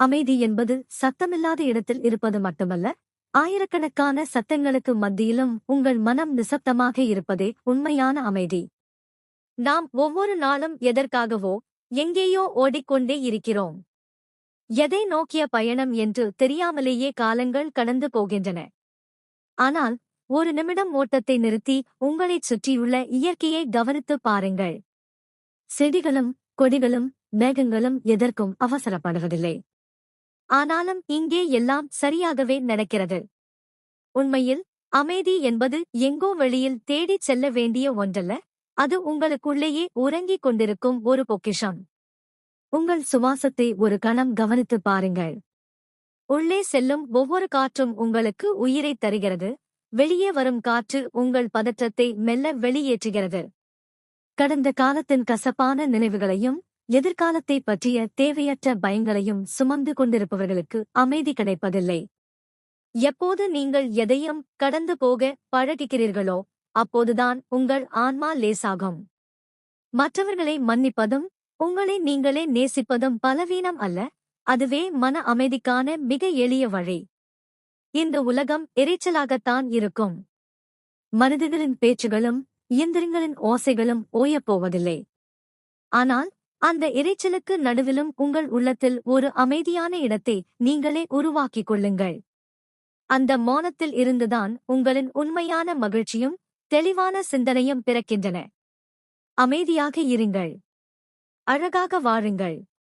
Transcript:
அமைதி என்பது சத்தமில்லாத இடத்தில் இருப்பது மட்டுமல்ல, ஆயிரக்கணக்கான சத்தங்களுக்கு மத்தியிலும் உங்கள் மனம் நிசப்தமாக இருப்பதே உண்மையான அமைதி. நாம் ஒவ்வொரு நாளும் எதற்காகவோ எங்கேயோ ஓடிக்கொண்டே இருக்கிறோம். எதை நோக்கிய பயணம் என்று தெரியாமலேயே காலங்கள் கடந்து போகின்றன. ஆனால் ஒரு நிமிடம் ஓட்டத்தை நிறுத்தி உங்களைச் சுற்றியுள்ள இயற்கையை கவனித்துப் பாருங்கள். செடிகளும் கொடிகளும் மேகங்களும் எதற்கும் அவசரப்படுவதில்லை. ஆனாலும் இங்கே எல்லாம் சரியாகவே நடக்கிறது. உண்மையில் அமைதி என்பது எங்கோ வெளியில் தேடிச் செல்ல வேண்டிய ஒன்றல்ல, அது உங்களுக்குள்ளேயே உறங்கிக் கொண்டிருக்கும் ஒரு பொக்கிஷம். உங்கள் சுவாசத்தை ஒரு கணம் கவனித்துப் பாருங்கள். உள்ளே செல்லும் ஒவ்வொரு காற்றும் உங்களுக்கு உயிரைத் தருகிறது, வெளியே வரும் காற்று உங்கள் பதற்றத்தை மெல்ல வெளியேற்றுகிறது. கடந்த காலத்தின் கசப்பான நினைவுகளையும் எதிர்காலத்தை பற்றிய தேவையற்ற பயங்களையும் சுமந்து கொண்டிருப்பவர்களுக்கு அமைதி கிடைப்பதில்லை. எப்போது நீங்கள் எதையும் கடந்து போக பழகுகிறீர்களோ அப்போதுதான் உங்கள் ஆன்மா லேசாகும். மற்றவர்களை மன்னிப்பதும் உங்களை நீங்களே நேசிப்பதும் பலவீனம் அல்ல, அதுவே மன அமைதிக்கான மிக எளிய வழி. இந்த உலகம் இரைச்சலாகத்தான் இருக்கும். மனிதர்களின் பேச்சுகளும் இயந்திரங்களின் ஓசைகளும் ஓயப்போவதில்லை. ஆனால் அந்த இரைச்சலுக்கு நடுவிலும் உங்கள் உள்ளத்தில் ஒரு அமைதியான இடத்தை நீங்களே உருவாக்கிக் கொள்ளுங்கள். அந்த மௌனத்தில் இருந்துதான் உங்களின் உண்மையான மகிழ்ச்சியும் தெளிவான சிந்தனையும் பிறக்கின்றன. அமைதியாக இருங்கள். அழகாக வாழுங்கள்.